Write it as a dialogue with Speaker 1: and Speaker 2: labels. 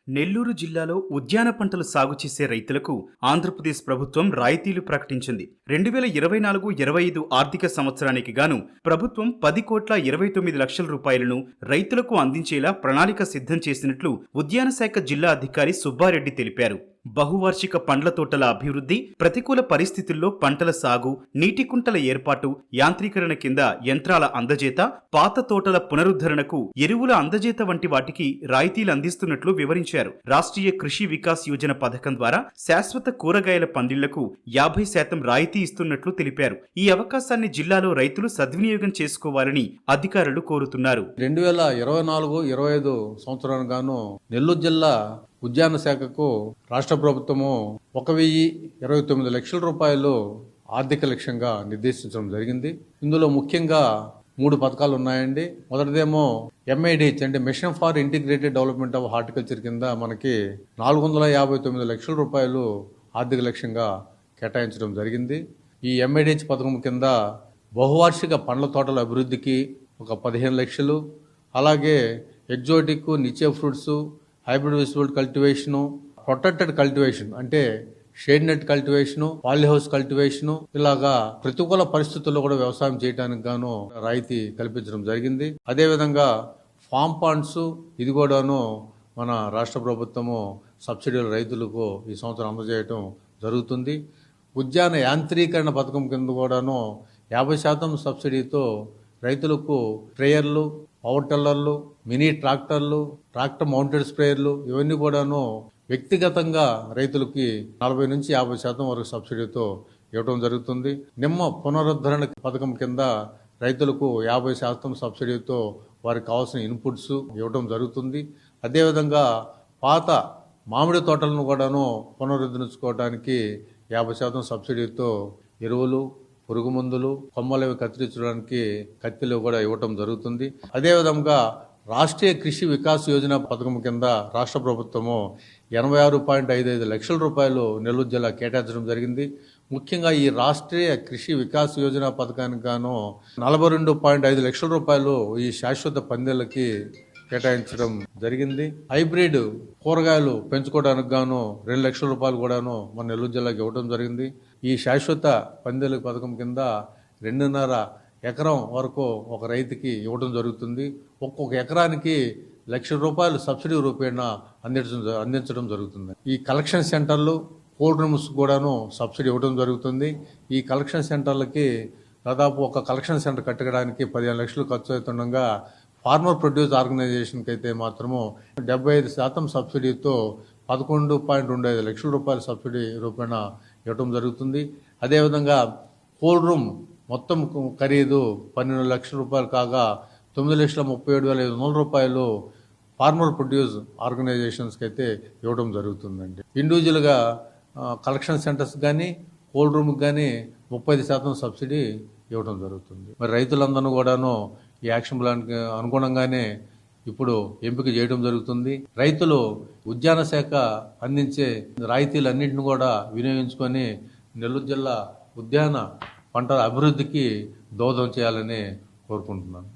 Speaker 1: నెల్లూరు జిల్లాలో ఉద్యాన పంటలు సాగు చేసే రైతులకు ఆంధ్రప్రదేశ్ ప్రభుత్వం రాయితీలు ప్రకటించింది. 2024-25 ఆర్థిక సంవత్సరానికి గాను ప్రభుత్వం 10,29,00,000 రూపాయలను రైతులకు అందించేలా ప్రణాళిక సిద్ధం చేసినట్లు ఉద్యాన శాఖ జిల్లా అధికారి సుబ్బారెడ్డి తెలిపారు. బహువార్షిక పండ్ల తోటల అభివృద్ధి, ప్రతికూల పరిస్థితుల్లో పంటల సాగు, నీటి కుంటల ఏర్పాటు, యాంత్రీకరణ కింద యంత్రాల అందజేత, పాత తోటల పునరుద్ధరణకు ఎరువుల అందజేత వంటి వాటికి రాయితీలు అందిస్తున్నట్లు వివరించారు. రాష్ట్రీయ కృషి వికాస్ యోజన పథకం ద్వారా శాశ్వత కూరగాయల పందిళ్లకు 50% రాయితీ ఇస్తున్నట్లు తెలిపారు. ఈ అవకాశాన్ని జిల్లాలో రైతులు సద్వినియోగం చేసుకోవాలని అధికారులు కోరుతున్నారు.
Speaker 2: 2024-25 సంవత్సరానికి గాను నెల్లూరు జిల్లా ఉద్యాన శాఖకు రాష్ట్ర ప్రభుత్వము 1,29,00,000 రూపాయలు ఆర్థిక లక్ష్యంగా నిర్దేశించడం జరిగింది. ఇందులో ముఖ్యంగా 3 పథకాలు ఉన్నాయండి. మొదటిదేమో MIDH అంటే mission for integrated development of horticulture కింద మనకి 459 లక్షల రూపాయలు ఆర్థిక లక్ష్యంగా కేటాయించడం జరిగింది. ఈ MIDH పథకం కింద బహువార్షిక పండ్ల తోటల అభివృద్ధికి ఒక 15 లక్షలు, అలాగే exotic, niche fruits, hybrid vegetable cultivation, protected cultivation అంటే shade net cultivation, polyhouse cultivation, ఇలాగా ప్రతికూల పరిస్థితుల్లో కూడా వ్యవసాయం చేయడానికి గాను రాయితీ కల్పించడం జరిగింది. అదేవిధంగా ఫామ్ పాండ్స్ ఇది కూడాను మన రాష్ట్ర ప్రభుత్వము సబ్సిడీలు రైతులకు ఈ సంవత్సరం అందజేయటం జరుగుతుంది. ఉద్యాన యాంత్రీకరణ పథకం కింద కూడాను 50% సబ్సిడీతో రైతులకు స్ప్రేయర్లు, పవర్ టిల్లర్లు, మినీ ట్రాక్టర్లు, ట్రాక్టర్ మౌంటెడ్ స్ప్రేయర్లు ఇవన్నీ కూడాను వ్యక్తిగతంగా రైతులకి 40-50% వరకు సబ్సిడీతో ఇవ్వడం జరుగుతుంది. నిమ్మ పునరుద్ధరణ పథకం కింద రైతులకు 50% సబ్సిడీతో వారికి కావాల్సిన ఇన్పుట్స్ ఇవ్వడం జరుగుతుంది. అదేవిధంగా పాత మామిడి తోటలను కూడాను పునరుద్ధరించుకోవడానికి 50% సబ్సిడీతో ఎరువులు, పురుగు మందులు, కొమ్మలవి కత్తిరించడానికి కత్తిలు కూడా ఇవ్వటం జరుగుతుంది. అదేవిధంగా రాష్ట్రీయ కృషి వికాస్ యోజన పథకం కింద రాష్ట్ర ప్రభుత్వము 86.55 లక్షల రూపాయలు నెల్లూరు జిల్లా కేటాయించడం జరిగింది. ముఖ్యంగా ఈ రాష్ట్రీయ కృషి వికాస్ యోజన పథకానికి గాను 42.5 లక్షల రూపాయలు ఈ శాశ్వత పందేళ్లకి కేటాయించడం జరిగింది. హైబ్రిడ్ కూరగాయలు పెంచుకోవడానికి గాను 2 లక్షల రూపాయలు కూడాను మన నెల్లూరు జిల్లాకి ఇవ్వడం జరిగింది. ఈ శాశ్వత పందేల పథకం కింద 2.5 ఎకరం వరకు ఒక రైతుకి ఇవ్వడం జరుగుతుంది. ఒక్కొక్క ఎకరానికి 1,00,000 రూపాయలు సబ్సిడీ రూపేణ అందించడం జరుగుతుంది. ఈ కలెక్షన్ సెంటర్లు, కోల్డ్ రూమ్స్ కూడాను సబ్సిడీ ఇవ్వడం జరుగుతుంది. ఈ కలెక్షన్ సెంటర్లకి దాదాపు ఒక కలెక్షన్ సెంటర్ కట్టడానికి 15 లక్షలు ఖర్చు అవుతుండగా ఫార్మర్ ప్రొడ్యూస్ ఆర్గనైజేషన్కి అయితే మాత్రము 75% సబ్సిడీతో 11.25 లక్షల రూపాయల సబ్సిడీ రూపేణ ఇవ్వడం జరుగుతుంది. అదేవిధంగా కోల్డ్ రూమ్ మొత్తం ఖరీదు 12 లక్షల రూపాయలు కాగా 9,37,500 రూపాయలు ఫార్మర్ ప్రొడ్యూస్ ఆర్గనైజేషన్స్కి అయితే ఇవ్వడం జరుగుతుందండి. ఇండివిజువల్గా కలెక్షన్ సెంటర్స్ కానీ కోల్డ్ రూమ్కి కానీ 30% సబ్సిడీ ఇవ్వడం జరుగుతుంది. మరి రైతులందరూ కూడాను ఈ యాక్షన్ ప్లాన్కి అనుగుణంగానే ఇప్పుడు ఎంపిక చేయడం జరుగుతుంది. రైతులు ఉద్యాన శాఖ అందించే రాయితీలన్నింటిని కూడా వినియోగించుకొని నెల్లూరు జిల్లా ఉద్యాన పంటల అభివృద్ధికి దోహదం చేయాలని కోరుకుంటున్నాను.